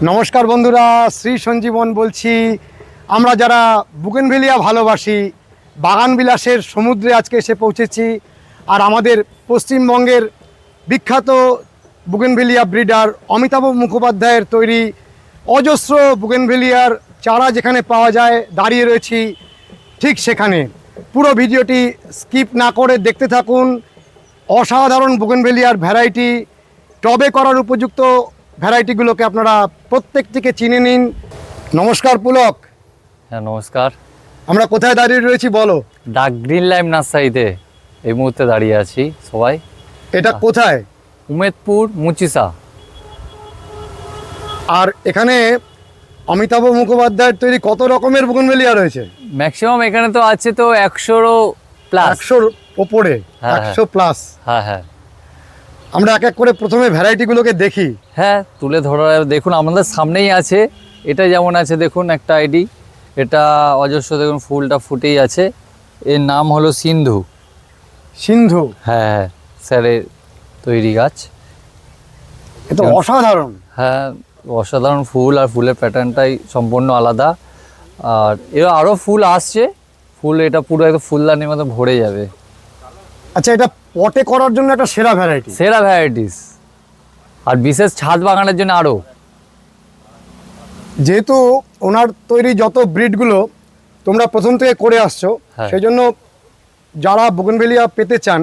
নমস্কার বন্ধুরা, শ্রী সঞ্জীবন বলছি। আমরা যারা বুগেনভেলিয়া ভালোবাসি, বাগান বিলাসের সমুদ্রে আজকে এসে পৌঁছেছি। আর আমাদের পশ্চিমবঙ্গের বিখ্যাত বুগেনভেলিয়া ব্রিডার অমিতাভ মুখোপাধ্যায়ের তৈরি অজস্র বুগেনভেলিয়ার চারা যেখানে পাওয়া যায় দাঁড়িয়ে রয়েছি ঠিক সেখানে। পুরো ভিডিওটি স্কিপ না করে দেখতে থাকুন। অসাধারণ বুগেনভেলিয়ার ভ্যারাইটি, টবে করার উপযুক্ত ভ্যারাইটিগুলোকে আপনারা প্রত্যেকটিকে চিনে নিন। নমস্কার পুলক। হ্যাঁ নমস্কার। আমরা কোথায় দাঁড়িয়ে রয়েছি বলো? ডাক গ্রিন লাইম নার্সারিতে এই মুহূর্তে দাঁড়িয়ে আছি সবাই। এটা কোথায়? উমেদপুর মুচিসা। আর এখানে অমিতাভ মুখোপাধ্যায়ের তৈরি কত রকমের বুগেনভেলিয়া রয়েছে? ম্যাক্সিমাম এখানে তো আছে তো 100-ও প্লাস। 100-র ওপরে, 100 প্লাস। হ্যাঁ হ্যাঁ, আমরা এক এক করে প্রথমে ভ্যারাইটিগুলোকে দেখি। হ্যাঁ তুলে ধরা দেখুন আমাদের সামনেই আছে। এটা যেমন আছে দেখুন একটা আইডি, এটা অজস্র দেখুন ফুলটা ফুটেই আছে। এর নাম হলো সিন্ধু। সিন্ধু? হ্যাঁ হ্যাঁ, স্যারের তৈরি গাছ। এটা অসাধারণ। হ্যাঁ অসাধারণ ফুল, আর ফুলের প্যাটার্নটাই সম্পূর্ণ আলাদা। আর এর আরও ফুল আসছে, ফুল এটা পুরো একদম ফুলদানির মতো ভরে যাবে। আচ্ছা, এটা পটে করার জন্য একটা সেরা ভ্যারাইটি। সেরা ভ্যারাইটিস, আর বিশেষ ছাদ বাগানের জন্য আরও। যেহেতু ওনার তৈরি যত ব্রিডগুলো তোমরা প্রথম থেকে করে আসছো, সেই জন্য যারা বুগেনভেলিয়া পেতে চান,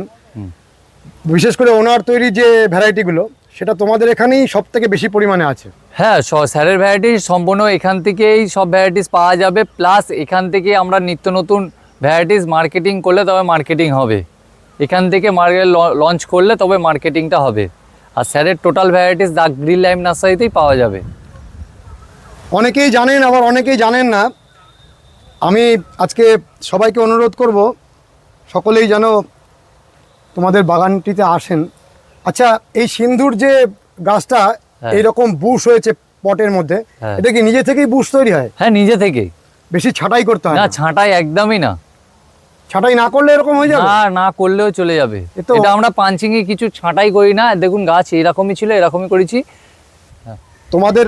বিশেষ করে ওনার তৈরি যে ভ্যারাইটিগুলো, সেটা তোমাদের এখানেই সব থেকে বেশি পরিমাণে আছে। হ্যাঁ স্যারের ভ্যারাইটি সম্পূর্ণ এখান থেকেই সব ভ্যারাইটিস পাওয়া যাবে। প্লাস এখান থেকে আমরা নিত্য নতুন ভ্যারাইটিস মার্কেটিং করলে তবে মার্কেটিং হবে। এখান থেকে মার্কেট লঞ্চ করলে তবে মার্কেটিংটা হবে। আর স্যারের total varieties the Green Lime নার্সারিতেই পাওয়া যাবে। অনেকেই জানেন, আবার অনেকেই জানেন না। আমি আজকে সবাইকে অনুরোধ করব, সকলেই যেন তোমাদের বাগানটিতে আসেন। আচ্ছা, এই সিন্ধুর যে গাছটা এইরকম বুশ হয়েছে পটের মধ্যে, এটা কি নিজে থেকেই বুশ তৈরি হয়? হ্যাঁ নিজে থেকেই, বেশি ছাঁটাই করতে হয় না? না? ছাঁটাই একদমই না। ছাঁটাই না করলে এরকম হয়ে যাবে? না না করলেও চলে যাবে। এটা আমরা পাঞ্চিংয়ে কিছু ছাঁটাই করি না। দেখুন গাছ এরকমই ছিল, এরকমই করেছি। তোমাদের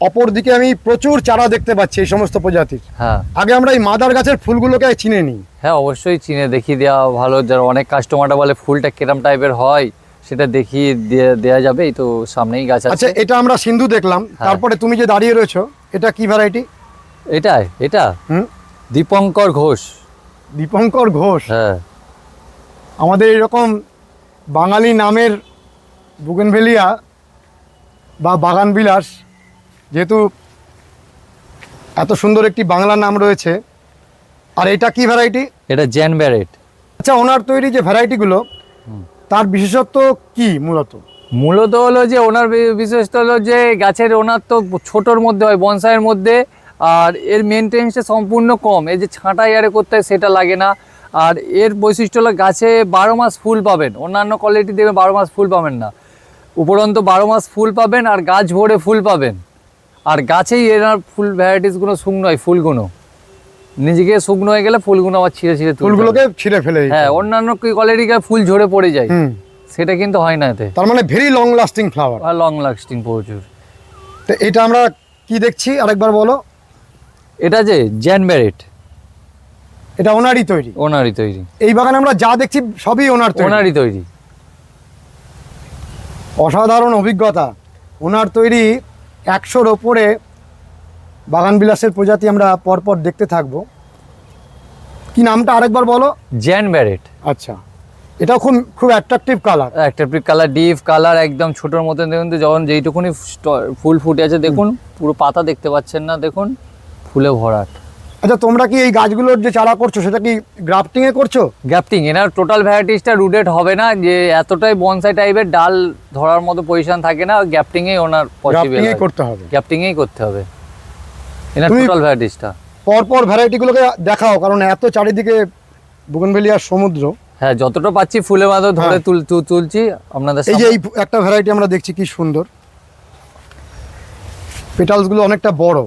অপর দিকে আমি প্রচুর চারা দেখতে পাচ্ছি এই সমস্ত প্রজাতির। হ্যাঁ, আগে আমরা এই মাদার গাছের ফুলগুলোকে চিনে নিই। হ্যাঁ অবশ্যই চিনে দেখিয়ে দেওয়া ভালো। যারা অনেক কাস্টমাররা বলে ফুলটা কিরম টাইপের হয়, সেটা দেখিয়ে দেওয়া যাবে। এই তো সামনেই গাছ আছে। আচ্ছা, এটা আমরা সিন্ধু দেখলাম, তারপরে তুমি যে দাঁড়িয়ে রয়েছো, এটা কি ভ্যারাইটি? এটা দীপঙ্কর ঘোষ। দীপঙ্কর ঘোষ? হ্যাঁ, আমাদের এরকম বাঙালি নামের বুগেনভেলিয়া বা বাগান বিলাস, যেহেতু এত সুন্দর একটি বাংলা নাম রয়েছে। আর এটা কি ভ্যারাইটি? এটা জ্যান ব্যারেট। আচ্ছা, ওনার তৈরি যে ভ্যারাইটিগুলো, তার বিশেষত্ব কি মূলত? মূলত হলো যে ওনার বিশেষত্ব হলো যে গাছের ওনার তো ছোটোর মধ্যে হয়, বনসাইয়ের মধ্যে। আর এর মেনটেন্সটা সম্পূর্ণ কম। এই যে ছাঁটাই আরে করতে হয় সেটা লাগে না। আর এর বৈশিষ্ট্য হলো গাছে 12 মাস ফুল পাবেন। অন্যান্য কোয়ালিটি দেবে 12 মাস ফুল পাবেন না, উপরন্ত 12 মাস ফুল পাবেন আর গাছ ভরে ফুল পাবেন। আর গাছেই এনার ফুল ভ্যারাইটিসগুলো শুকনো হয়, ফুলগুলো নিজেকে শুকনো হয়ে গেলে ফুলগুলো আবার ছিঁড়ে ফুলগুলোকে ছিঁড়ে ফেলে। হ্যাঁ, অন্যান্য কোয়ালিটি ফুল ঝরে পড়ে যায়, সেটা কিন্তু হয় না এতে। তার মানে ভেরি লং লাস্টিং ফ্লাওয়ার। আর লং লাস্টিং প্রচুর। তো এটা আমরা কি দেখছি আরেকবার বলো? এটা যে জ্যান ব্যারেট, এটা ওনারই তৈরি? ওনারই তৈরি। এই বাগানে আমরা যা দেখছি সবই ওনারই তৈরি। অসাধারণ অভিজ্ঞতা। ওনার তৈরি 100-র ওপরে বাগান বিলাসের প্রজাতি আমরা পরপর দেখতে থাকবো। কি নামটা আরেকবার বলো? Gen Barrett. আচ্ছা, এটাও খুব attractive colour. Attractive colour, deep colour, একদম ছোটোর মতন। দেখুন তো যখন যেইটুকুনি ফুল ফুটে আছে, দেখুন পুরো পাতা দেখতে পাচ্ছেন না, দেখুন ফুলে ভরাট। আচ্ছা, তোমরা কি এই গাছগুলোর যে চারা করছো সেটা কি গ্রাফটিংয়ে করছো? গ্রাফটিং। এনার টোটাল ভ্যারাইটিসটা রুটেড হবে না, যে এতটাই বনসাই টাইপের ডাল ধরার মতো পজিশন থাকে না। গ্রাফটিংয়েই ওনার পসিবল, করতে হবে। গ্রাফটিংয়েই করতে হবে এনার টোটাল ভ্যারাইটিসটা। পরপর ভ্যারাইটিগুলোকে দেখাও, কারণ এত চারিদিকে বুগেনভেলিয়ার সমুদ্র। হ্যাঁ, যতটা পাচ্ছি ফুলের মতো ধরে তুলছি আপনাদের। এই যে এই একটা ভ্যারাইটি আমরা দেখছি, কি সুন্দর পেটালসগুলো, অনেকটা বড়।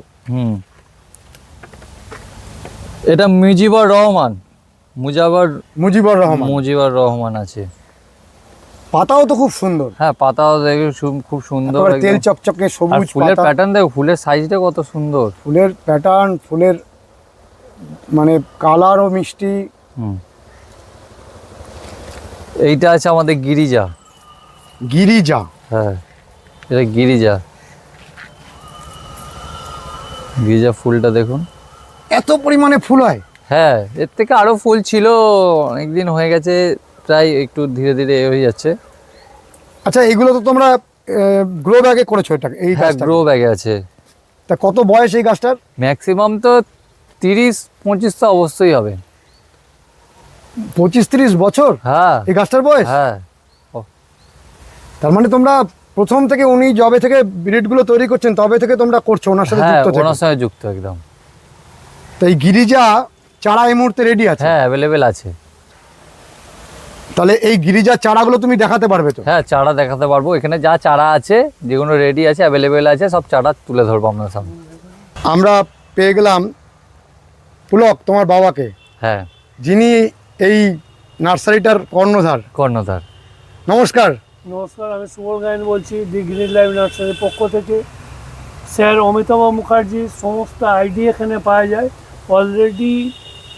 এটা মুজিবুর রহমান আছে। পাতাও তো খুব সুন্দর, হ্যাঁ পাতাও দেখে খুব সুন্দর, একেবারে তেল একদম। চকচকে আর সবুজ ফুলের পাতা। প্যাটার্ন দেখো, ফুলের সাইজটা কত সুন্দর। ফুলের প্যাটার্ন, ফুলের মানে কালারও মিষ্টি। হুম। এইটা আছে আমাদের গিরিজা। গিরিজা, হ্যাঁ এটা গিরিজা। গিরিজা ফুলটা দেখুন। এত পরিমাণে ফুল হয়? হ্যাঁ এর থেকে আরো ফুল ছিল, অনেকদিন হয়ে গেছে, প্রায় একটু ধীরে ধীরে এ হয়ে যাচ্ছে। আচ্ছা, এগুলো তো তোমরা গ্রো ব্যাগে করেছো এটা, এই হ্যাঁ গাছটা? গ্রো ব্যাগে আছে। তা কত বয়স এই গাছটার? ম্যাক্সিমাম তো 30-25 তো অবশ্যই হবে। 25-30 বছর হ্যাঁ এই গাছটার বয়স? হ্যাঁ। তার মানে তোমরা প্রথম থেকে, উনি যবে থেকে ব্রিডগুলো তৈরি করছেন তবে থেকে তোমরা করছো, ওনার সাথে হ্যাঁ যুক্ত থেকে? ওনার সঙ্গে যুক্ত একদম। তো এই গিরিজা চারা এই মুহূর্তে রেডি আছে? হ্যাঁ অ্যাভেলেবেল আছে। তাহলে এই গিরিজা চারাগুলো তুমি দেখাতে পারবে তো? হ্যাঁ চারা দেখাতে পারবো, এখানে যা চারা আছে যেগুলো রেডি আছে অ্যাভেলেবেল আছে, সব চারা তুলে ধরবো আপনার সামনে। আমরা পেয়ে গেলাম পুলক, তোমার বাবাকে, হ্যাঁ যিনি এই নার্সারিটার কর্ণধার। কর্ণধার। নমস্কার। নমস্কার, আমি সুবল গায়েন বলছি দি গ্রিন লাইফ নার্সারির পক্ষ থেকে। স্যার অমিতাভ মুখার্জির সমস্ত আইডি এখানে পাওয়া যায়। অলরেডি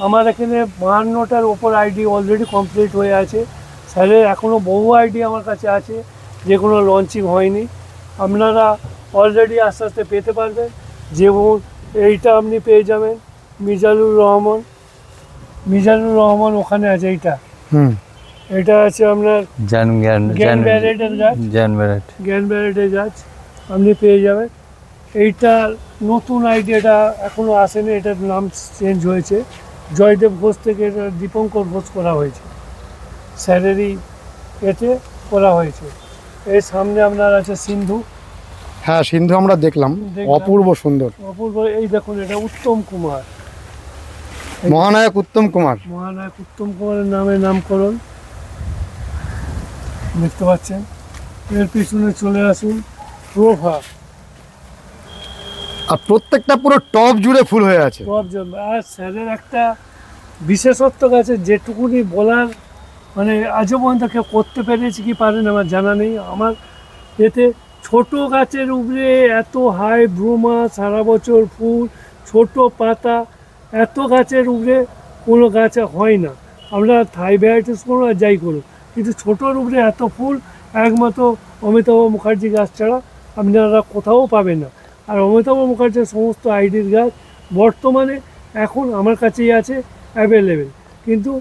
আমার এখানে 52টার ওপর আইডি অলরেডি কমপ্লিট হয়ে আছে। স্যারের এখনও বহু আইডি আমার কাছে আছে যেগুলো লঞ্চিং হয়নি, আপনারা অলরেডি আস্তে আস্তে পেতে পারবেন। যেমন এইটা আপনি পেয়ে যাবেন মিজানুর রহমান, ওখানে আছে এইটা। এটা আছে আপনার জ্ঞান ব্যারেটের গাছ, জ্ঞান ব্যারেটের গাছ আপনি পেয়ে যাবেন। এইটার নতুন আইডিয়াটা এখনও আসেনি, এটার নাম চেঞ্জ হয়েছে, জয়দেব ঘোষ থেকে এটা দীপঙ্কর ঘোষ করা হয়েছে, স্যারেরই এতে করা হয়েছে। এর সামনে আপনার আছে সিন্ধু। হ্যাঁ, সিন্ধু আমরা দেখলাম, অপূর্ব সুন্দর, অপূর্ব। এই দেখুন এটা উত্তম কুমার, মহানায়ক উত্তম কুমার। মহানায়ক উত্তম কুমারের নামে নামকরণ, দেখতে পাচ্ছেন। এর পিছনে চলে আসুন প্রভা, আর প্রত্যেকটা পুরো টপ জুড়ে ফুল হয়ে আছে। টপ জল। আর স্যারের একটা বিশেষত্ব আছে যেটুকুনি বলার, মানে আজও পর্যন্ত কেউ করতে পেরেছে কি পারেন আমার জানা নেই। আমার এতে ছোট গাছের উপরে এত হাই ব্রুমা, সারা বছর ফুল, ছোট পাতা, এত গাছের উপরে কোনো গাছে হয় না। আমরা থাই ভ্যারাইটিস করুন আর যাই করুন, কিন্তু ছোটোর উপরে এত ফুল একমাত্র অমিতাভ মুখার্জি গাছ ছাড়া আপনারা কোথাও পাবেন না। আর অমিতাভ মুখার্জির সমস্ত আইডির গাছ বর্তমানে এখন আমার কাছেই আছে অ্যাভেলেবেল, কিন্তু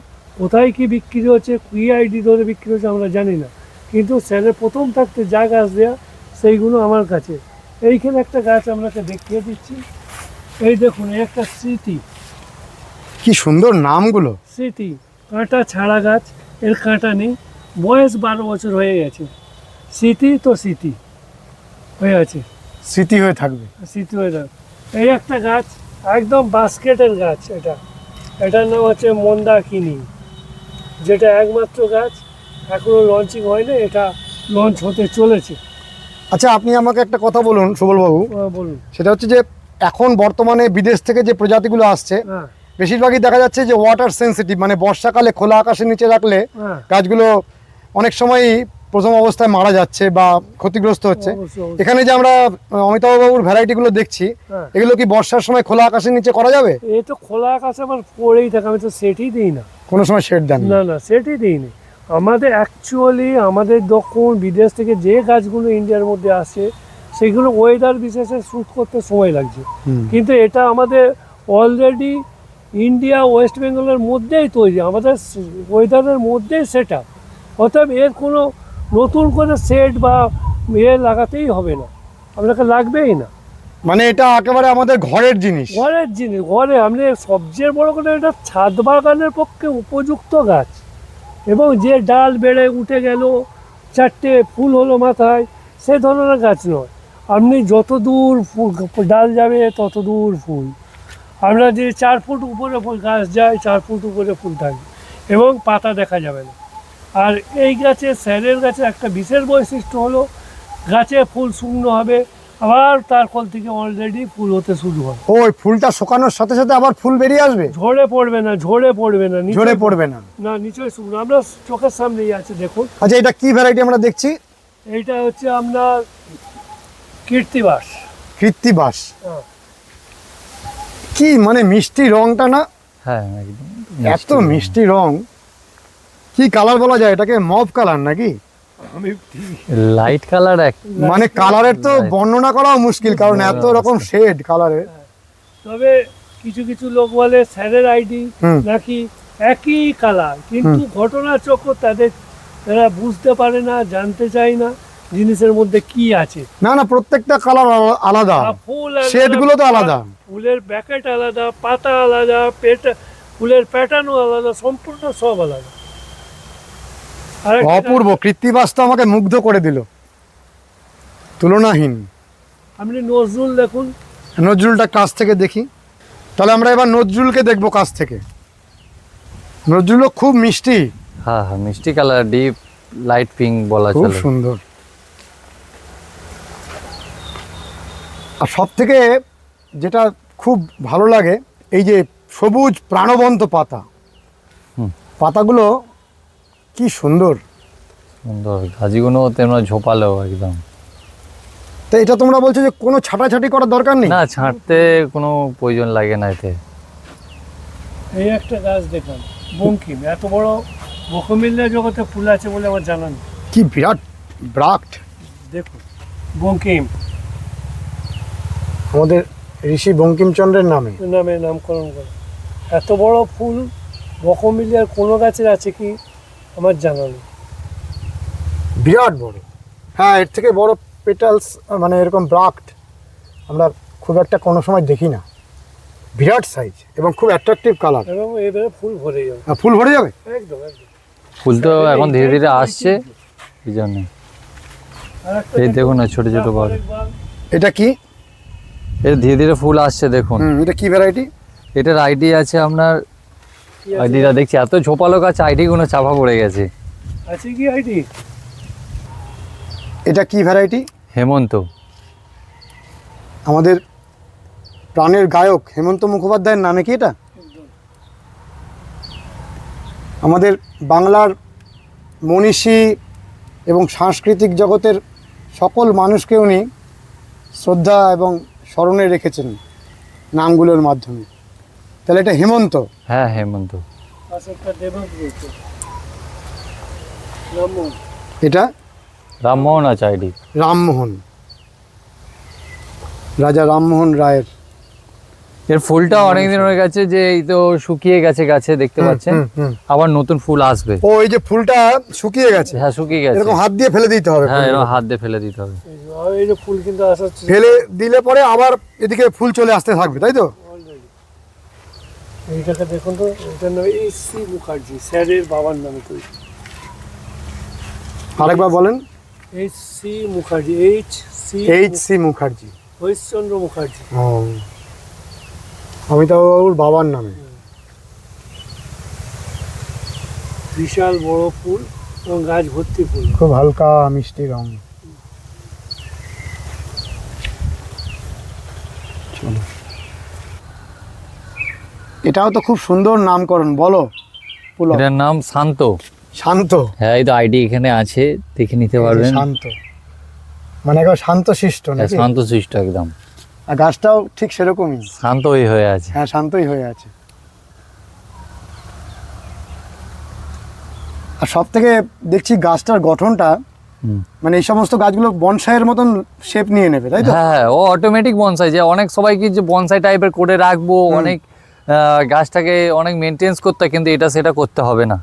কোথায় কি বিক্রি হচ্ছে, কী আইডি ধরে বিক্রি হচ্ছে আমরা জানি না। কিন্তু স্যারের প্রথম থাকতে যা গাছ দেয়া সেইগুলো আমার কাছে। এইখানে একটা গাছ আপনাকে দেখিয়ে দিচ্ছি, এই দেখুন, এই একটা স্মৃতি। কি সুন্দর নামগুলো। স্মৃতি কাঁটা ছাড়া গাছ, এর কাঁটা নেই, বয়স 12 বছর হয়ে গেছে। স্মৃতি তো স্মৃতি হয়ে আছে, স্মৃতি হয়ে থাকবে। স্মৃতি হয়ে থাকবে। এই একটা গাছ একদম বাস্কেটের গাছ, এটার নাম হচ্ছে মন্দাকিনী, যেটা একমাত্র গাছ এখনও লঞ্চিং হয়নি, এটা লঞ্চ হতে চলেছে। আচ্ছা, আপনি আমাকে একটা কথা বলুন সুবলবাবু, বলুন। সেটা হচ্ছে যে এখন বর্তমানে বিদেশ থেকে যে প্রজাতিগুলো আসছে হ্যাঁ বেশিরভাগই দেখা যাচ্ছে যে ওয়াটার সেন্সিটিভ, মানে বর্ষাকালে খোলা আকাশের নিচে রাখলে হ্যাঁ, গাছগুলো অনেক সময়ই প্রথম অবস্থায় মারা যাচ্ছে বা ক্ষতিগ্রস্ত হচ্ছে। অবশ্যই, অবশ্যই। এখানে যে আমরা অমিতাভবাবুর ভ্যারাইটিগুলো দেখছি, হ্যাঁ, এগুলো কি বর্ষার সময় খোলা আকাশের নিচে করা যাবে? এই তো খোলা আকাশে আমার পড়েই থাকে, আমি তো সেটই দিই না। কোনো সময় শেড দেন না? না না, সেটই দিইনি। আমাদের অ্যাকচুয়ালি আমাদের যখন বিদেশ থেকে যে গাছগুলো ইন্ডিয়ার মধ্যে আসে সেগুলো ওয়েদার বিশেষে শ্যুট করতে সময় লাগছে, কিন্তু এটা আমাদের অলরেডি ইন্ডিয়া ওয়েস্ট বেঙ্গলের মধ্যেই তৈরি, আমাদের ওয়েদারের মধ্যেই সেটা। অতএব এর কোনো নতুন করে সেট বা লাগাতেই হবে না, আপনাকে লাগবেই না। মানে এটা একেবারে আমাদের ঘরের জিনিস। ঘরের জিনিস, ঘরে আপনি সবচেয়ে বড় কথা, এটা ছাদ বাগানের পক্ষে উপযুক্ত গাছ। এবং যে ডাল বেড়ে উঠে গেল, 4টে ফুল হলো মাথায়, সে ধরনের গাছ নয়। আপনি যত দূর ডাল যাবে তত দূর ফুল। আমরা যে 4 ফুট উপরে গাছ যায়, 4 ফুট উপরে ফুল থাকবে এবং পাতা দেখা যাবে না। আর এই গাছে, স্যারের গাছে একটা বিশেষ বৈশিষ্ট্য হলো গাছে ফুল শুকনো হবে, আবার তারপর থেকে অলরেডি ফুল হতে শুরু হয়। ওই ফুলটা শুকানোর সাথে সাথে আবার ফুল বেরিয়ে আসবে, ঝরে পড়বে না, ঝরে পড়বে না, ঝরে পড়বে না। না নিচয় শুকনো, আমরা চোখের সামনেই আছে দেখুন। আচ্ছা, এটা কি ভ্যারাইটি আমরা দেখছি? এইটা হচ্ছে আপনার কীর্তিবাস। কৃত্তিবাস। হ্যাঁ। কি মানে মিষ্টি রংটা না, হ্যাঁ একদম এত মিষ্টি রং। কি কালার বলা যায় এটাকে? মভ কালার নাকি? আমি লাইট কালার এক মানে কালারের তো বর্ণনা করাও মুশকিল, কারণ এত রকম শেড কালারের। তবে কিছু কিছু লোক বলে স্যারের আইডি হুম। নাকি একই কালার, কিন্তু ঘটনাচক্র তাদের, তারা বুঝতে পারে না, জানতে চায় না জিনিসের মধ্যে কি আছে। না না, প্রত্যেকটা কালার আলাদা, আর ফুল আলাদা, শেড গুলো তো আলাদা। ফুলের প্যাকেট আলাদা, পাতা আলাদা, ফুলের প্যাটার্নও আলাদা, সম্পূর্ণ সব আলাদা। আরেকটা- অপূর্ব। কৃত্তিবাস তো আমাকে মুগ্ধ করে দিল, তুলনাহীন। আপনি নজরুল দেখুন। নজরুলটা কাছ থেকে দেখি, তাহলে আমরা এবার নজরুলকে দেখবো কাছ থেকে। নজরুলও খুব মিষ্টি, হ্যাঁ হ্যাঁ মিষ্টি কালার, ডিপ লাইট পিঙ্ক বলা খুব চলে। সুন্দর। আর সব থেকে যেটা খুব ভালো লাগে, এই যে সবুজ প্রাণবন্ত পাতা, হুম। পাতাগুলো কি সুন্দর। সুন্দর, গাছগুলো তেমন ঝোপালো একদম। তো এটা তোমরা বলছো যে কোনো ছাটাছাটি করার দরকার নেই? না, ছাঁটতে কোনো প্রয়োজন লাগে না এতে। এই একটা গাছ দেখান, বঙ্কিম, এত বড় বকমিল্লা জগতে ফুল আছে বলে আমার জানা নেই। কি বিরাট ব্রাক্ট। দেখুন বঙ্কিম আমাদের ঋষি বঙ্কিমচন্দ্রের নামে। নামে নামকরণ করে। এত বড় ফুল বকমিলিয়ার কোনো গাছের আছে কি আমার জানা নেই। বিরাট বড়। হ্যাঁ, এর থেকে বড় পেটালস মানে এরকম ব্রাক্ট আমরা খুব একটা কোনো সময় দেখি না। বিরাট সাইজ এবং খুব অ্যাট্রাকটিভ কালার। এবং এবারে ফুল ভরে যাবে, ফুল ভরে যাবে। একদম একদম। ফুল তো এখন ধীরে ধীরে আসছে, এই জন্য। আরেকটা এই দেখুন না, ছোট ছোট বল। আরেকবার এটা কি? এর ধীরে ধীরে ফুল আসছে দেখুন। এটা কি ভ্যারাইটি? এটার আইডি আছে আপনার, কি আছে? আইডিটা দেখছি এত ঝোপালো গাছ, আইডি গুলো চাপা পড়ে গেছে। আছে কি আইডি? এটা কি ভ্যারাইটি? হেমন্ত। আমাদের প্রাণের গায়ক হেমন্ত মুখোপাধ্যায়ের নামে কি এটা? আমাদের বাংলার মনীষী এবং সাংস্কৃতিক জগতের সকল মানুষকে উনি শ্রদ্ধা এবং স্মরণে রেখেছেন নামগুলোর মাধ্যমে। তাহলে এটা হেমন্ত। হ্যাঁ হেমন্ত। পাশে একটা দেবব্রত, রামমোহন। এটা রামমোহন আছে আইডি। রামমোহন, রাজা রামমোহন রায়ের। এর ফুলটা অনেকদিন হয়ে গেছে, যে এই তো শুকিয়ে গেছে গাছে, দেখতে পাচ্ছেন। আবার নতুন ফুল আসবে। ও, এই যে ফুলটা শুকিয়ে গেছে, হ্যাঁ শুকিয়ে গেছে। এরকম হাত দিয়ে ফেলে দিতে হবে। হ্যাঁ এরকম হাত দিয়ে ফেলে দিতে হবে। এই যে ফুল কিন্তু আসাচ্ছে ফেলে দিলে পরে আবার এদিকে ফুল চলে আসতে থাকবে, তাই তো? অলরেডি। এইটাকে দেখুন তো, এটার নাম এইচ.সি. মুখার্জি, স্যারের বাবার নামে তৈরি। আরেকবার বলেন। এইচ.সি. মুখার্জি, এইচ.সি. এইচ.সি. মুখার্জি। হরিশ্চন্দ্র মুখার্জি। ও, অমিতাভ বাবুর বাবার নামে। বিশাল বড় ফুল এবং গাছ ভর্তি ফুল। খুব হালকা মিষ্টি রং। চলো, এটাও তো খুব সুন্দর নামকরণ, বলো পুলক। এটার নাম শান্ত। শান্ত। হ্যাঁ এই তো আইডি এখানে আছে, দেখে নিতে পারবেন। শান্ত মানে একবার শান্ত শিষ্ট হ্যাঁ, নাকি? শান্ত শিষ্ট একদম। আর গাছটাও ঠিক সেরকমই। শান্তই হয়ে আছে। হ্যাঁ, শান্তই হয়ে আছে। আর সব থেকে দেখছি গাছটার গঠনটা, হুম। মানে এই সমস্ত গাছগুলো বনসাইয়ের মতন শেপ নিয়ে নেবে, তাই তো? হ্যাঁ ও অটোমেটিক বনসাই, যে অনেক সবাই কি যে বনসাই টাইপের করে রাখবো, অনেক গাছটাকে অনেক মেনটেন্স করতে হয়, কিন্তু এটা সেটা করতে হবে না,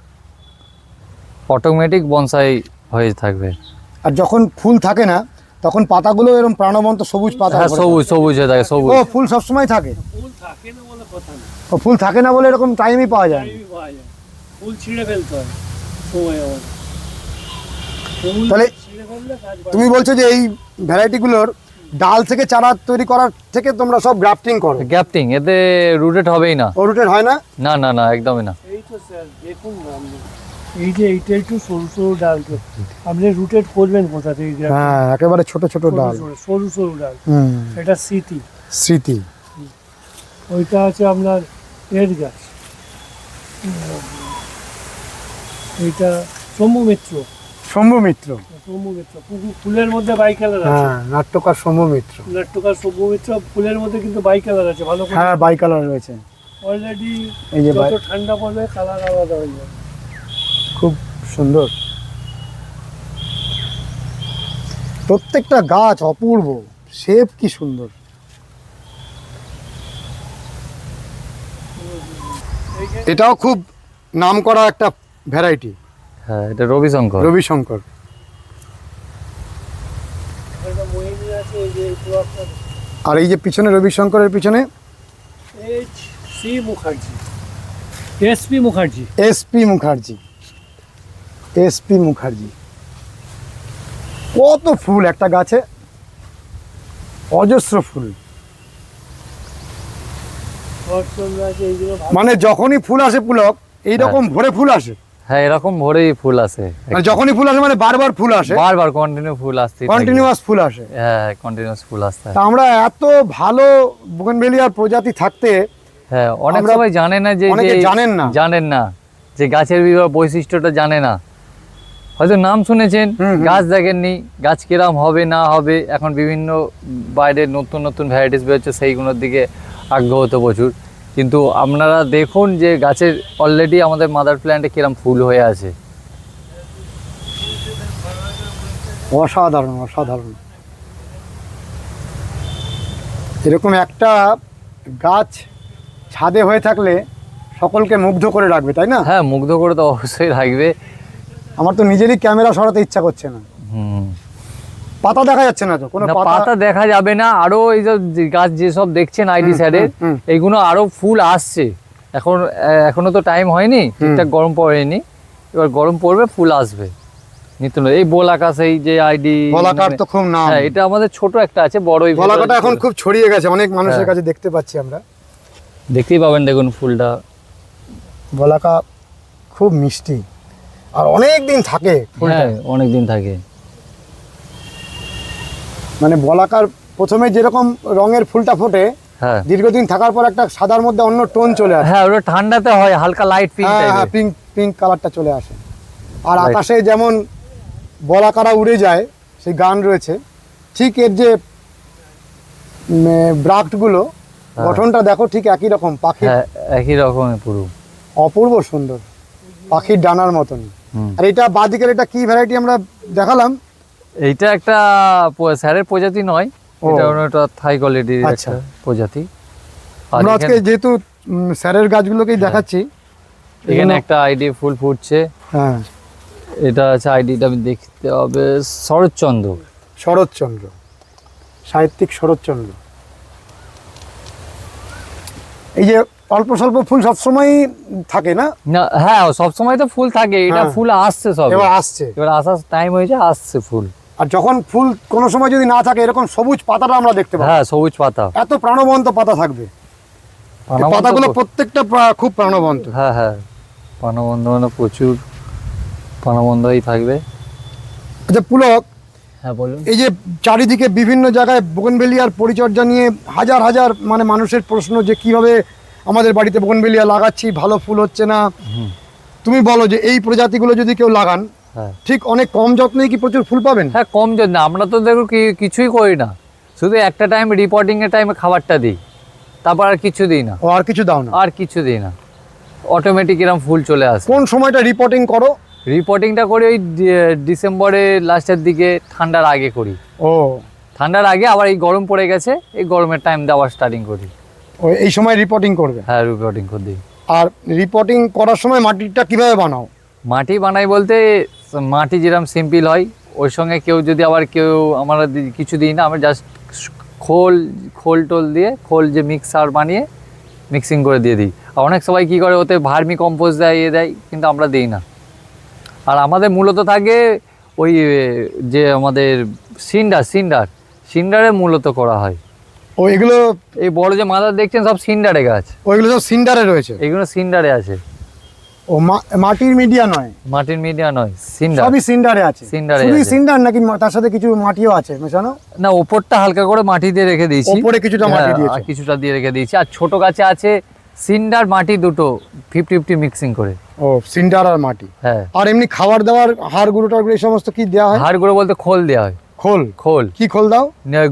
অটোমেটিক বনসাই হয়ে থাকবে। আর যখন ফুল থাকে না তখন পাতাগুলো এরকম প্রাণবন্ত সবুজ পাতা হ্যাঁ ভরে সবুজ সবুজ হয়ে থাকে, থাকে। সবুজ। ও, ফুল সবসময় থাকে? ফুল থাকে না বলে কথা না, ও, ফুল থাকে না বলে এরকম টাইমই পাওয়া যায় না। টাইমই পাওয়া যায়। ফুল ছিঁড়ে ফেলতে হয় সময় আমার। ফুল তাহলে ছিঁড়ে ফেললে গাছ বাড়ে। তুমি বলছো যে এই ভ্যারাইটিগুলোর ডাল থেকে চারা তৈরি করার থেকে তোমরা সব গ্রাফটিং করো? গ্যাপটিং, এতে রুটেড হবেই না। ও, রুটেড হয় না? না না না একদমই না। এই তো স্যার দেখুন না আপনি, এই যে এইটা একটু সরু সরু ডাল, তো আপনি রুটেড করবেন কোথা থেকে? হ্যাঁ, একেবারে ছোট ছোট ডাল। সরু সরু ডাল, হুম, এটা স্মৃতি। স্মৃতি। ওইটা আছে আপনার এর গাছ, এইটা শম্ভু মিত্র। শম্ভু মিত্র, শম্ভু মিত্র ফুলের মধ্যে বাই কালার আছে। হ্যাঁ, নাট্যকার শম্ভু মিত্র। নাট্যকার শম্ভু মিত্র ফুলের মধ্যে কিন্তু বাই কালার আছে, ভালো করে। হ্যাঁ, বাই কালার রয়েছে। অলরেডি এই যে যত ঠান্ডা পড়বে কালার আলাদা হয়ে যাবে। খুব সুন্দর, প্রত্যেকটা গাছ অপূর্ব, শেপ কি সুন্দর। এটাও খুব নামকরা একটা ভ্যারাইটি, হ্যাঁ, এটা রবিশঙ্কর। রবিশঙ্কর। এটা মোহিনী আছে, এই যে এগুলো আপনার আর এই যে পিছনে রবিশঙ্করের পিছনে H C Mukherjee, SP Mukherjee. SP Mukherjee, SP Mukherjee. কত ফুল একটা গাছে, অজস্র ফুল। শরৎচন্দ্র আছে, এইগুলো ভালো। মানে যখনই ফুল আসে পুলক, এইরকম ভরে ফুল আসে। হ্যাঁ, এরকম ভরেই ফুল আসে, মানে যখনই ফুল আসে মানে বারবার ফুল আসে, বারবার কন্টিনিউ ফুল আসছে, কন্টিনিউয়াস ফুল আসে। হ্যাঁ, কন্টিনিউয়াস ফুল আসছে। তা আমরা এত ভালো বুগেনভেলিয়ার প্রজাতি থাকতে, হ্যাঁ, অনেক আমরা- সবাই জানে না যে অনেকে জানেন না যে গাছের বৈশিষ্ট্যটা জানে না। হয়তো নাম শুনেছেন, হুম, হুম। গাছ দেখেননি, গাছ কিরাম হবে না হবে। এখন বিভিন্ন বাইরের নতুন নতুন ভ্যারাইটিস বেরোচ্ছে, সেইগুলোর দিকে আগ্রহ তো প্রচুর। কিন্তু আপনারা দেখুন যে গাছের অলরেডি আমাদের মাদার প্ল্যান্টে কিরম ফুল হয়ে আছে। অসাধারণ অসাধারণ। এরকম একটা গাছ ছাদে হয়ে থাকলে সকলকে মুগ্ধ করে রাখবে, তাই না? হ্যাঁ, মুগ্ধ করে তো অবশ্যই রাখবে। আমার তো নিজেরই ক্যামেরা সরাতে ইচ্ছা করছে না। হুম, পাতা দেখা যাচ্ছে না তো কোনো না, পাতা। পাতা দেখা যাবে না। আরো এই যে গাছ যেসব দেখছেন আইডি স্যারের, হুম। এইগুলো আরো ফুল আসছে। এখনো তো টাইম হয়নি, ঠিকঠাক গরম পড়েনি। এবার গরম পড়বে, ফুল আসবে নিত্য নতুন। এই বোল আকাশ, এই যে আইডি গলাকার তো খুব নাম। হ্যাঁ, এটা আমাদের ছোট একটা আছে, বড়ই গলাকাটা এখন খুব ছড়িয়ে গেছে, অনেক মানুষের হ্যাঁ। কাছে দেখতে পাচ্ছি আমরা। দেখতেই পাবেন, দেখুন ফুলটা। গলাকা খুব মিষ্টি আর অনেক দিন থাকে ফুলটা। হ্যাঁ, অনেক দিন থাকে। মানে বলাকার প্রথমে যেরকম রঙের ফুলটা ফোটে, হ্যাঁ, দীর্ঘদিন থাকার পর একটা সাদার মধ্যে অন্য টোন চলে আসে। হ্যাঁ, ওটা ঠান্ডাতে হয়, হালকা লাইট পিঙ্ক হ্যাঁ, হ্যাঁ, টাইপের। পিঙ্ক কালারটা চলে আসে। আর Right. আকাশে যেমন বলাকারা উড়ে যায়, সেই গান রয়েছে, ঠিক এর যে ব্রাক্টগুলো গঠনটা দেখো, ঠিক একই রকম পাখি, হ্যাঁ, একই রকমের পুরো। অপূর্ব সুন্দর, পাখির ডানার মতন। হুম। আর এটা বাদিকের এটা কি ভ্যারাইটি আমরা দেখালাম? এইটা একটা স্যারের প্রজাতি নয়, ও। এটা একটা থাই কোয়ালিটির আচ্ছা। একটা প্রজাতি। আর আমরা আজকে যেহেতু স্যারের গাছগুলোকেই দেখাচ্ছি, এখানে একটা আইডি ফুল ফুটছে। হ্যাঁ, এটা আছে আইডিটা, আমি দেখতে হবে, শরৎচন্দ্র। শরৎচন্দ্র, সাহিত্যিক শরৎচন্দ্র। এই যে অল্প স্বল্প ফুল সবসময়ই থাকে না? না, হ্যাঁ, সবসময় তো ফুল থাকে, এটা হ্যাঁ। ফুল আসছে সব। এবার আসছে। এবার আসার টাইম হয়েছে, আসছে ফুল। আর যখন ফুল কোনো সময় যদি না থাকে, এরকম সবুজ পাতাটা আমরা দেখতে পাবো। হ্যাঁ, সবুজ পাতা। এত প্রাণবন্ত পাতা থাকবে, এই প্রাণবন্ত পাতাগুলো তো- প্রত্যেকটা খুব প্রাণবন্ত। হ্যাঁ, হ্যাঁ, প্রাণবন্ত মানে প্রচুর প্রাণবন্তই থাকবে। আচ্ছা পুলক, হ্যাঁ, বলুন। এই যে চারিদিকে বিভিন্ন জায়গায় বোগেনভেলিয়ার পরিচর্যা নিয়ে হাজার হাজার মানে মানুষের প্রশ্ন যে কিভাবে আমাদের বাড়িতে বোগেনভেলিয়া লাগাচ্ছি, ভালো ফুল হচ্ছে না। হুম। তুমি বলো যে এই প্রজাতিগুলো যদি কেউ লাগান, হ্যাঁ, ঠিক অনেক কম যত্নেই কি প্রচুর ফুল পাবেন? হ্যাঁ, কম যদি না, আমরা তো দেখো কিছুই করি না, শুধু একটা টাইম রিপোর্টিং এর টাইমে খাবারটা দিই, তারপর আর কিছু দিই না, ও, আর কিছু দাও না? আর কিছু দিই না, অটোমেটিক এরকম ফুল চলে আসে। কোন সময়টা রিপোর্টিং করো? রিপোর্টিংটা করি ওই ডিসেম্বরের লাস্টের দিকে, ঠান্ডার আগে করি। ও, ঠান্ডার আগে, আবার এই গরম পড়ে গেছে, এই গরমের টাইম দেওয়া স্টার্টিং করি। ও এই সময় রিপোর্টিং করবে? হ্যাঁ, রিপোর্টিং করে দিই। আর রিপোর্টিং করার সময় মাটিটা কিভাবে বানাও? মাটি বানাই বলতে, মাটি যেরকম সিম্পল হয়, ওর সঙ্গে কেউ আমরা কিছু দিই না, আমরা জাস্ট খোল টোল দিয়ে, খোল যে মিক্সার বানিয়ে মিক্সিং করে দিয়ে দিই। আর অনেক সবাই কী করে, ওতে ভার্মি কম্পোস্ট দেয়, দেয়, কিন্তু আমরা দিই না। আর আমাদের মূলত থাকে ওই যে আমাদের সিন্ডারে মূলত করা হয়। ও, এগুলো এই বড় যে মাদার দেখছেন, সব সিন্ডারে গাছ, ওইগুলো সব সিন্ডারে রয়েছে। এইগুলো সিন্ডারে আছে। ও মাটির মিডিয়া নয়, মাটির মিডিয়া নয়, সিন্ডার। সবই সিন্ডারে আছে। সিন্ডারে শুধু আছে। সিন্ডার নাকি তার সাথে কিছু মাটিও আছে মেশানো? না, ওপরটা হালকা করে মাটি দিয়ে রেখে দিয়েছি, ওপরে কিছুটা মাটি হ্যাঁ, দিয়েছো। আর কিছুটা দিয়ে রেখে দিয়েছি। আর ছোট গাছে আছে সিন্ডার মাটি দুটো 50-50 মিক্সিং করে। ও সিন্ডার আর মাটি। হ্যাঁ, আর এমনি খাবার দাবার হাড় গুঁড়ো টাড় এই সমস্ত কি দেওয়া হয়? হাড় গুঁড়ো বলতে খোল দেওয়া হয়। খোল? খোল, কি খোল দাও?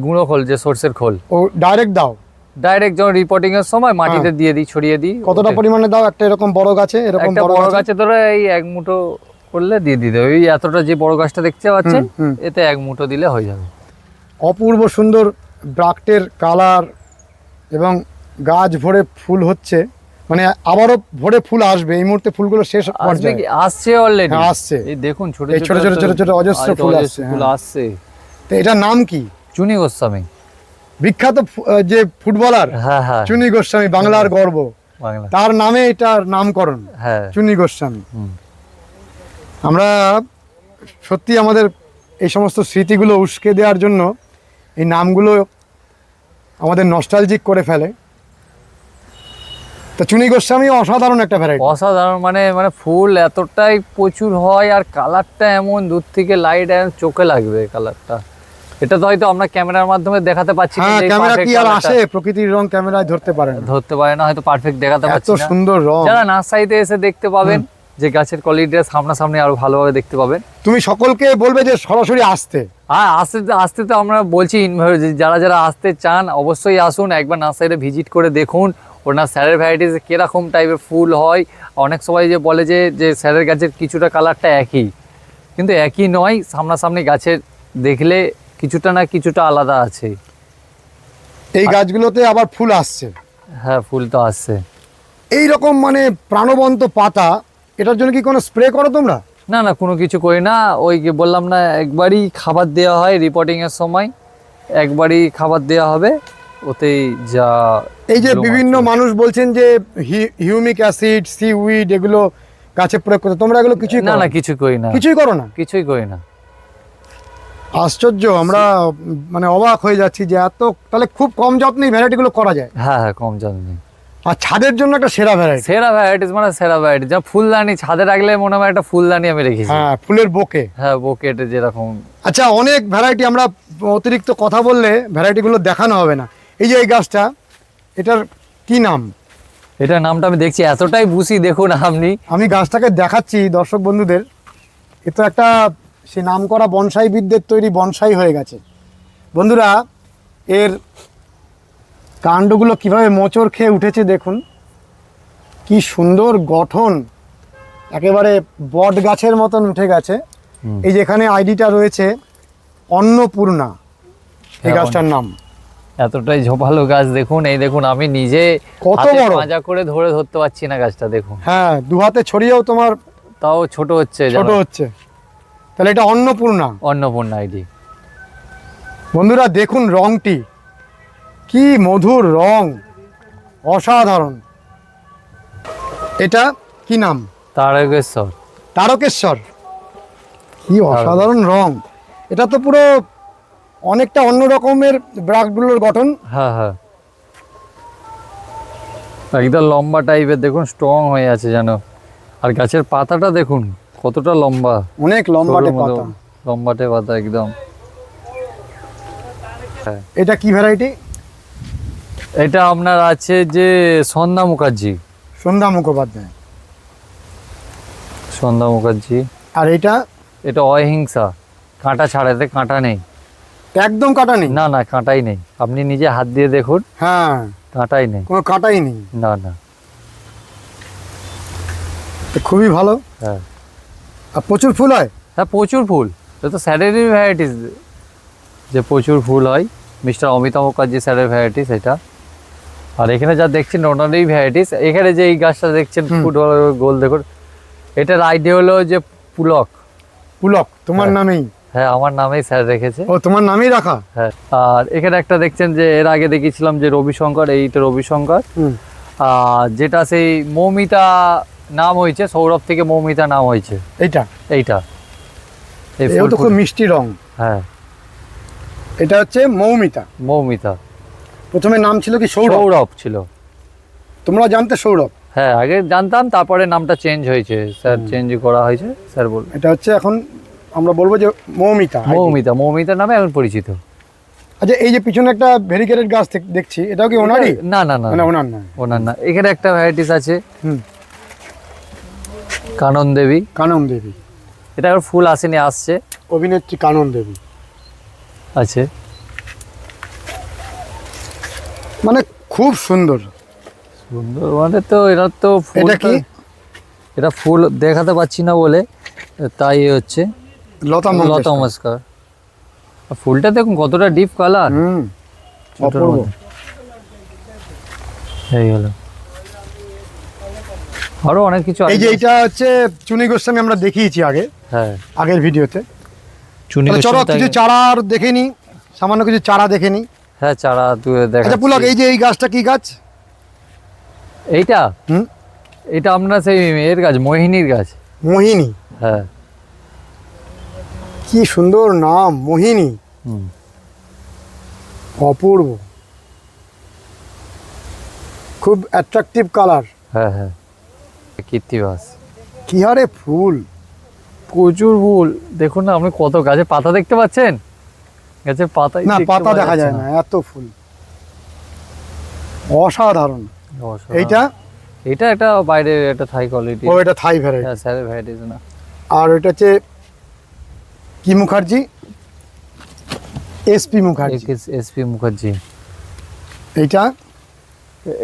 গুঁড়ো খোল, যে সর্ষের খোল। ও ডাইরেক্ট দাও? ডাইরেক্ট যখন রিপোর্টিং এর সময় মাটিতে দিয়ে দিই, ছড়িয়ে দিই। কতটা ওতে- পরিমাণে দাও একটা এরকম বড় গাছে? এরকম একটা বড় গাছে ধরো এই 1 মুঠো করলে দিয়ে দিতে হবে। এই এতটা যে বড় গাছটা দেখতে পাচ্ছেন, হুম। এতে 1 মুঠো দিলে হয়ে যাবে। অপূর্ব সুন্দর ব্রাক্টের কালার এবং গাছ ভরে ফুল হচ্ছে, মানে আবারও ভরে ফুল আসবে। এই মুহূর্তে ফুলগুলো শেষ আসবে পর্যায়ে। কি? আসছে অলরেডি। হ্যাঁ, আসছে। এই দেখুন ছোট এই ছোট ছোট ছোট ছোট অজস্র ফুল আসছে, ফুল হ্যাঁ। আসছে। তো এটার নাম কি? চুনি গোস্বামী। বিখ্যাত যে ফুটবলার হ্যাঁ হ্যাঁ, চুনি গোস্বামী, বাংলার গর্ব, বাংলা। তার নামে এটার নামকরণ, হ্যাঁ, চুনি গোস্বামী। হুম। আমরা সত্যি আমাদের এই সমস্ত স্মৃতিগুলো উস্কে দেওয়ার জন্য এই নামগুলো আমাদের নস্টালজিক করে ফেলে। তো চুনি গোস্বামী অসাধারণ একটা ভ্যারাইটি। অসাধারণ, মানে মানে ফুল এতটাই প্রচুর হয়, আর কালারটা এমন দূর থেকে লাইট চোখে লাগবে কালারটা। এটা তো হয়তো আমরা ক্যামেরার মাধ্যমে দেখাতে পাচ্ছি না, হ্যাঁ, যে ক্যামেরা perfect কি আর colourটা আসে? প্রকৃতির রং ক্যামেরায় ধরতে পারে না, ধরতে পারে না, হয়তো পারফেক্ট দেখাতে এত পাচ্ছি না। সুন্দর রং। যারা নার্সারিতে এসে দেখতে পাবেন যে গাছের কোয়ালিটিটা সামনাসামনি আরো ভালোভাবে দেখতে পাবেন। তুমি সকলকে বলবে যে সরাসরি আসতে। আর আস্তে আস্তে তো আমরা বলছি যারা যারা আসতে চান অবশ্যই আসুন, একবার নার্সারিতে ভিজিট করে দেখুন ওনার স্যারের ভ্যারাইটিস কীরকম টাইপের ফুল হয়। অনেক সময় যে বলে যে স্যারের গাছের কিছুটা কালারটা একই, কিন্তু একই নয়, সামনাসামনি গাছের দেখলে কিছুটা না কিছুটা আলাদা আছে। এই গাছগুলোতে আবার ফুল আসছে, হ্যাঁ, ফুল তো আসছে। এই রকম মানে প্রাণবন্ত পাতা, এটার জন্য কি কোনো স্প্রে করো তোমরা? না না, কোনো কিছু করি না। ওই যে বললাম না, একবারই খাবার দেওয়া হয় রিপোর্টিংয়ের সময়, একবারই খাবার দেওয়া হবে, ওতেই যা। এই যে বিভিন্ন মানুষ বলছেন যে হিউমিক অ্যাসিড, সিউইড এগুলো গাছে প্রয়োগ করতে, তোমরা এগুলো কিছুই না করো না, কিছু করি না, কিছুই করো না? কিছুই করি না। আশ্চর্য, আমরা মানে অবাক হয়ে যাচ্ছি যে এত, তাহলে খুব কম যত্নে ভ্যারাইটিগুলো করা যায়। হ্যাঁ হ্যাঁ, কম জানি। আর ছাদের জন্য একটা সেরা ভ্যারাইটি। সেরা ভ্যারাইটিস মানে সেরা ভ্যারাইটি, যা ফুলদানি ছাদে রাখলে মনে হয় একটা ফুলদানি আমি রেখেছি। হ্যাঁ, ফুলের বোকে। হ্যাঁ, বুকেটে যেরকম। আচ্ছা, অনেক ভ্যারাইটি, আমরা অতিরিক্ত কথা বললে ভ্যারাইটিগুলো দেখানো হবে না। এই যে এই গাছটা, এটার কি নাম? এটার নামটা আমি দেখছি, এতটাই বুঝি দেখুন আপনি। আমি গাছটাকে দেখাচ্ছি দর্শক বন্ধুদের। এ তো একটা সে নামকরা বনসাইবিদদের তৈরি বনসাই হয়ে গেছে বন্ধুরা। এর কাণ্ডগুলো কিভাবে মোচড় খেয়ে উঠেছে দেখুন, কি সুন্দর গঠন, একেবারে বট গাছের মতন উঠে গেছে। এই যেখানে আইডিটা রয়েছে অন্নপূর্ণা, এই হ্যাঁ, গাছটার নাম। এতটাই ঝোপালো গাছ দেখুন, এই দেখুন আমি নিজে কত হাতে বড়! মাজা করে ধরতে পারছি না গাছটা, দেখুন। হ্যাঁ, দু হাতে ছড়িয়েও তোমার তাও ছোট হচ্ছে, ছোট হচ্ছে। তাহলে এটা অন্নপূর্ণা। অন্নপূর্ণা আইডি। বন্ধুরা দেখুন রংটি, কি মধুর রং, অসাধারণ। এটা কি নাম? তারকেশ্বর। তারকেশ্বর। কি অসাধারণ রং! এটা তো পুরো অনেকটা অন্য রকমের ব্রাকগুলোর গঠন। হ্যাঁ হ্যাঁ, একদম লম্বা টাইপের, দেখুন স্ট্রং হয়ে আছে যেন। আর গাছের পাতাটা দেখুন কতটা লম্বা, অনেক লম্বাটে সরুর মতো, পাতা। লম্বাটে পাতা একদম। এটা কি ভ্যারাইটি? এটা আপনার আছে যে সন্ধ্যা মুখার্জি। সন্ধ্যা মুখোপাধ্যায়। সন্ধ্যা মুখার্জি। আর এটা? এটা অহিংসা, কাঁটা ছাড়াতে, কাঁটা নেই, একদম কাটা নেই? না না, কাঁটাই নেই। আপনি নিজে হাত দিয়ে দেখুন, হ্যাঁ, কাঁটাই নেই, কোনো কাটাই নেই। না না। তো খুবই ভালো। হ্যাঁ আর প্রচুর ফুল হয়? হ্যাঁ, প্রচুর ফুল। এটা তো স্যারেরই ভ্যারাইটিস, যে প্রচুর ফুল হয়। মিস্টার অমিতাভ মুখার্জি স্যারের ভ্যারাইটিস এটা। আর এখানে যা দেখছেন ওনারই ভ্যারাইটিস। এখানে যে এই গাছটা দেখছেন ফুটবল গোল, দেখুন এটার আইডিয়া হলো যে পুলক। পুলক তোমার হ্যাঁ। নামেই? হ্যাঁ, আমার নামেই স্যার রেখেছে। ও, তোমার নামেই রাখা? হ্যাঁ। আর এখানে একটা দেখছেন যে এর আগে দেখিয়েছিলাম যে রবিশঙ্কর, এইটা রবিশঙ্কর। হুম। আর যেটা সেই মৌমিতা নাম হয়েছে, সৌরভ থেকে মৌমিতা নাম হয়েছে এইটা? এইটা, এই এও তো খুব ফুল। মিষ্টি রং। হ্যাঁ, এটা হচ্ছে মৌমিতা। মৌমিতা। প্রথমে নাম ছিল কি সৌরভ? সৌরভ ছিল। তোমরা জানতে সৌরভ? হ্যাঁ আগে জানতাম, তারপরে নামটা চেঞ্জ হয়েছে স্যার, চেঞ্জ করা হয়েছে স্যার বল। এটা হচ্ছে এখন আমরা বলবো যে মৌমিতা। মৌমিতা নামে এখন পরিচিত। আচ্ছা, এই যে পিছনে একটা ভেরিকেটেড গাছ দেখছি, এটাও কি ওনারই? না না না মানে ওনার নয়। ওনার না, এখানে একটা ভ্যারাইটিস আছে হুম, কানন দেবী। কানন দেবী। এটা এখন ফুল আসেনি, আসছে। অভিনেত্রী কানন দেবী আছে, মানে খুব সুন্দর। সুন্দর মানে তো এটা তো ফুল, এটা কি? এটা ফুল দেখাতে পাচ্ছি না বলে তাই হচ্ছে লতা লতা মঙ্গেশকর। মঙ্গেশকর। আর ফুলটা দেখুন কতটা ডিপ কালার, হুম, ছোটোর অপূর্ব। মধ্যে। এই হলো, আরো অনেক কিছু এই যে আছে। এটা হচ্ছে চুনি গোস্বামী, আমরা দেখিয়েছি আগে, হ্যাঁ আগের ভিডিওতে। চুনি তাহলে চলো গোস্বামী কিছু তাই- চারা আর দেখে নি, সামান্য কিছু চারা দেখে নি। হ্যাঁ চারা তুলে দেখা। আচ্ছা পুলক, এই যে এই গাছটা কি গাছ? এইটা হুম, এটা আপনার সেই এর গাছ, মোহিনীর গাছ। মোহিনী। হ্যাঁ কি সুন্দর নাম, মোহিনী। হুম। অপূর্ব, খুব অ্যাট্রাকটিভ কালার। হ্যাঁ হ্যাঁ কীর্তিবাস, কি হারে ফুল! প্রচুর ফুল। দেখুন না আপনি কত গাছে পাতা দেখতে পাচ্ছেন, গাছের পাতাই না, দেখতে পাতা পাওয়া দেখা যাচ্ছে যায় না, এত ফুল, অসাধারণ। অসাধারণ। এইটা? এটা একটা বাইরের একটা থাই কোয়ালিটি। ও, এটা থাই ভ্যারাইটি। হ্যাঁ স্যারের ভ্যারাইটিস না। আর এটা হচ্ছে কি মুখার্জি? এসপি মুখার্জি। এসপি মুখার্জি। এইটা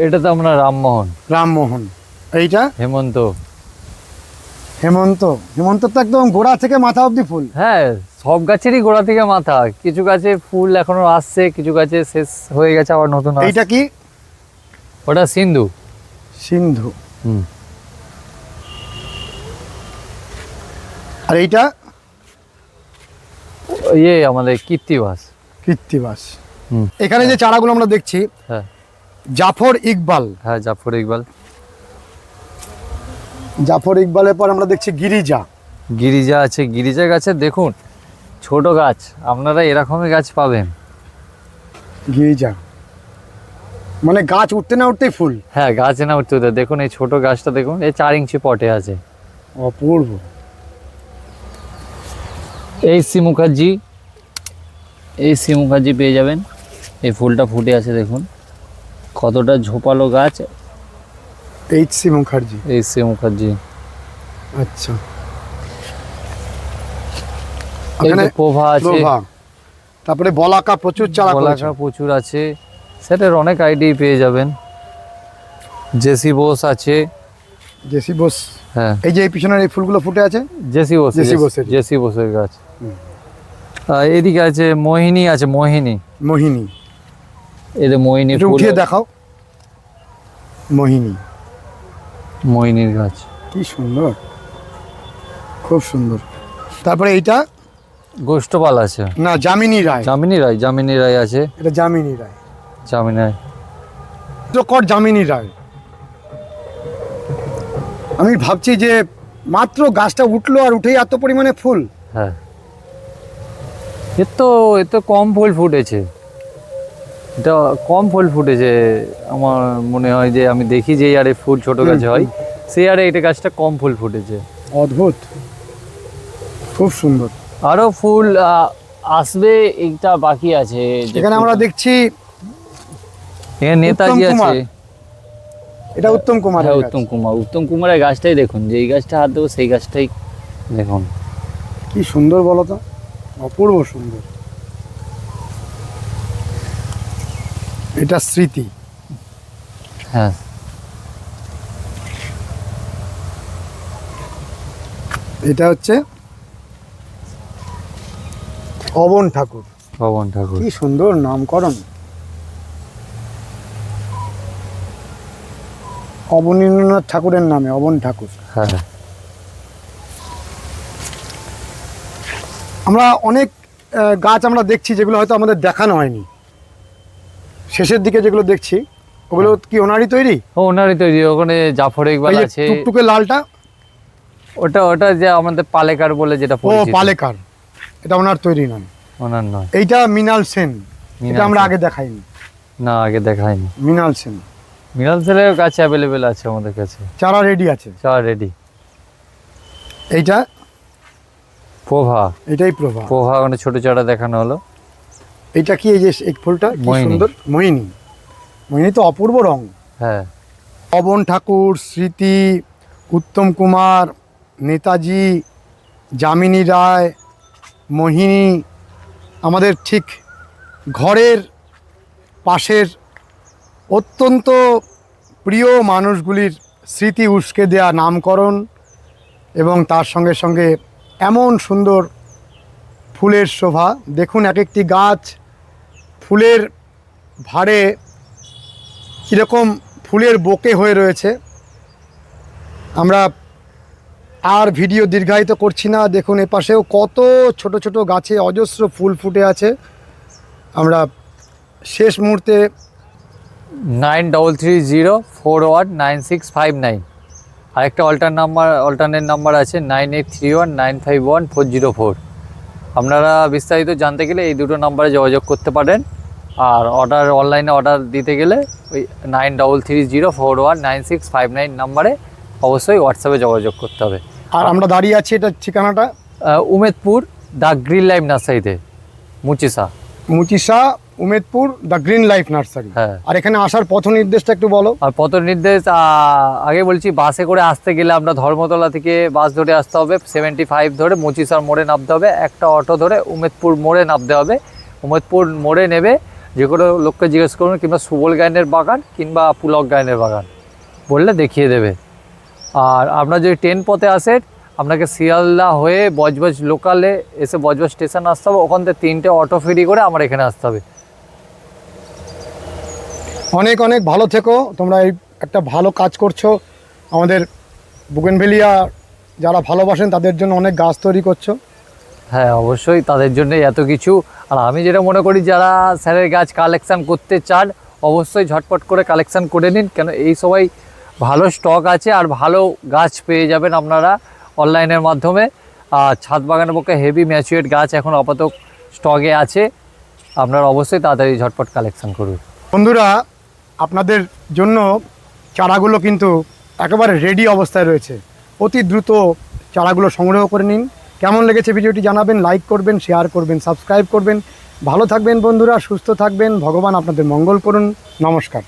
এটা তো আমরা রামমোহন। রামমোহন। এইটা হেমন্ত। হেমন্ত। হেমন্ত তো একদম গোড়া থেকে মাথা অবধি ফুল। হ্যাঁ সব গাছেরই গোড়া থেকে মাথা, কিছু গাছে ফুল এখনো আসছে, কিছু গাছে শেষ হয়ে গেছে, আবার নতুন আসছে। এইটা কি? ওটা সিন্ধু। সিন্ধু। হুম। আর এইটা ইয়ে আমাদের কীর্তিবাস। কৃত্তিবাস। হুম। এখানে যে চারাগুলো আমরা দেখছি, হ্যাঁ জাফর ইকবাল। হ্যাঁ জাফর ইকবাল। জাফর ইকবালের পর আমরা দেখছি গিরিজা। গিরিজা আছে, গিরিজা গাছে দেখুন ছোট গাছ, আপনারা এরকমই গাছ পাবেন। গিরিজা মানে গাছ উঠতে না উঠতেই ফুল। হ্যাঁ গাছে না উঠতে উঠতে দেখুন এই ছোট গাছটা দেখুন, এই 4 ইঞ্চি পটে আছে। অপূর্ব। এই সি মুখার্জি, এই সি মুখার্জি পেয়ে যাবেন। এই ফুলটা ফুটে আছে দেখুন, কতটা ঝোপালো গাছ। এইচ.সি. মুখার্জি। এই সি মুখার্জি। আচ্ছা, এই এখানে যে পোভা আছে, লোভা। তারপরে বলাকা, প্রচুর চারা করেছে। বলাকা প্রচুর আছে, সেটার অনেক আইডি পেয়ে যাবেন। জেসি বোস আছে। জেসি বোস। হ্যাঁ এই যে এই পিছনের এই ফুলগুলো ফুটে আছে, জেসি বোস, জেসি বোসের। জেসি বোসের গাছ। এদিকে আছে মোহিনী, আছে মোহিনী। মোহিনী। এদের মোহিনী একটু ফুল, উঠিয়ে দেখাও। মোহিনী, মোহিনীর গাছ। কি সুন্দর, খুব সুন্দর। তারপরে এইটা গোষ্ঠপাল আছে। না, যামিনী রায়। জামিনী রায় আছে। এটা যামিনী রায়, জামিনী রায়। চিত্রকর যামিনী রায়। আমি ভাবছি যে মাত্র গাছটা উঠলো আর উঠেই এত পরিমাণে ফুল। হ্যাঁ এর তো কম ফুল ফুটেছে, এটা কম ফুল ফুটেছে। আমার মনে হয় যে আমি দেখি যে আরে ফুল ছোট গাছে হয়, সেই আরে এটা গাছটা কম ফুল ফুটেছে। অদ্ভুত, খুব সুন্দর। আরো ফুল আসবে, এইটা বাকি আছে। এখানে আমরা দেখছি এখানে নেতাজি উত্তম কুমার। আছে। এটা উত্তম কুমার। হ্যাঁ উত্তম কুমারের গাছটাই দেখুন, যে এই গাছটা হাত দেবো সেই গাছটাই দেখুন। কি সুন্দর বলো তো, অপূর্ব সুন্দর। এটা স্মৃতি। হ্যাঁ এটা হচ্ছে অবন ঠাকুর। ভবন ঠাকুর। কি সুন্দর নামকরণ। অবনীন্দ্রনাথ ঠাকুরের নামে অবন ঠাকুর। হ্যাঁ আমরা অনেক গাছ আমরা দেখছি যেগুলো হয়তো আমাদের দেখানো হয়নি, শেষের দিকে যেগুলো দেখছি ওগুলো কি ওনারই তৈরি? ও ওনারই তৈরি। ওখানে জাফর ইকবাল এই যে আছে। টুকটুকে লালটা, ওটা যে আমাদের পালেকার বলে যেটা ও পরিচিত। পালেকার, এটা ওনার তৈরি নয়। ওনার নয়। এইটা মৃণাল সেন, মৃণাল এটা আমরা সেন। আগে দেখাইনি। না আগে দেখায়নি। মৃণাল সেন। মিনাল সেলের কাছে অ্যাভেলেবেল আছে আমাদের কাছে, চারা রেডি আছে। চারা রেডি। এইটা পোভা, এটাই প্রভা। পোভা মানে ছোট চারা দেখানো হলো। এটা কি এই যে এই ফুলটা কি মোহিনী। সুন্দর, মোহিনী। মোহিনী তো অপূর্ব রং। হ্যাঁ, পবন ঠাকুর, স্মৃতি, উত্তম কুমার, নেতাজি, যামিনী রায়, মোহিনী, আমাদের ঠিক ঘরের পাশের অত্যন্ত প্রিয় মানুষগুলির স্মৃতি উস্কে দেয়া নামকরণ, এবং তার সঙ্গে সঙ্গে এমন সুন্দর ফুলের শোভা। দেখুন এক একটি গাছ ফুলের ভারে কীরকম ফুলের বোকে হয়ে রয়েছে। আমরা আর ভিডিও দীর্ঘায়িত করছি না। দেখুন এপাশেও কত ছোট ছোট গাছে অজস্র ফুল ফুটে আছে। আমরা শেষ মুহূর্তে 9330419659। আরেকটা অল্টারনেট নাম্বার আছে 9831951404। আপনারা বিস্তারিত জানতে গেলে এই দুটো নাম্বারে যোগাযোগ করতে পারেন। আর অনলাইনে অর্ডার দিতে গেলে ওই 9330419659 নাম্বারে অবশ্যই হোয়াটসঅ্যাপে যোগাযোগ করতে হবে। আর আমরা দাঁড়িয়ে আছি, এটা ঠিকানাটা উমেদপুর দ্য গ্রিন লাইফ নার্সারিতে, Muchisa. Muchisa, Umedpur, the Green Life Nursery. হ্যাঁ। আর এখানে আসার পথ নির্দেশটা একটু বলো। আর পথ নির্দেশ আগে বলছি, বাসে করে আসতে গেলে আমরা ধর্মতলা থেকে বাস ধরে আসতে হবে, 75 ধরে মুচিসার মোড়ে নামতে হবে, একটা অটো ধরে উমেদপুর মোড়ে নামতে হবে। উমেদপুর মোড়ে নেবে যে কোনো লোককে জিজ্ঞেস করুন, কিংবা সুবল গায়নের বাগান কিংবা পুলক গায়নের বাগান বললে দেখিয়ে দেবে। আর আপনার যদি ট্রেন পথে আসেন, আপনাকে শিয়ালদা হয়ে বজবজ লোকালে এসে বজবজ স্টেশন আসতে হবে, ওখান থেকে 3টে অটো ফেরি করে আমার এখানে আসতে হবে। অনেক অনেক ভালো থেকো তোমরা, এই একটা ভালো কাজ করছো। আমাদের বুগেনভেলিয়া যারা ভালোবাসেন তাদের জন্য অনেক গাছ তৈরি করছো। হ্যাঁ, অবশ্যই তাদের জন্যই এত কিছু। আর আমি যেটা মনে করি, যারা স্যারের গাছ কালেকশান করতে চান অবশ্যই ঝটপট করে কালেকশান করে নিন, কেন এই সময় ভালো স্টক আছে আর ভালো গাছ পেয়ে যাবেন আপনারা অনলাইনের মাধ্যমে। আর ছাদ বাগানের পক্ষে হেভি ম্যাচুয়েট গাছ এখন আপাতত স্টকে আছে, আপনারা অবশ্যই তাড়াতাড়ি ঝটপট কালেকশান করুন। বন্ধুরা, আপনাদের জন্য চারাগুলো কিন্তু একেবারে রেডি অবস্থায় রয়েছে। অতি দ্রুত চারাগুলো সংগ্রহ করে নিন। কেমন লেগেছে ভিডিওটি জানাবেন, লাইক করবেন, শেয়ার করবেন, সাবস্ক্রাইব করবেন। ভালো থাকবেন বন্ধুরা, সুস্থ থাকবেন, ভগবান আপনাদের মঙ্গল করুন। নমস্কার।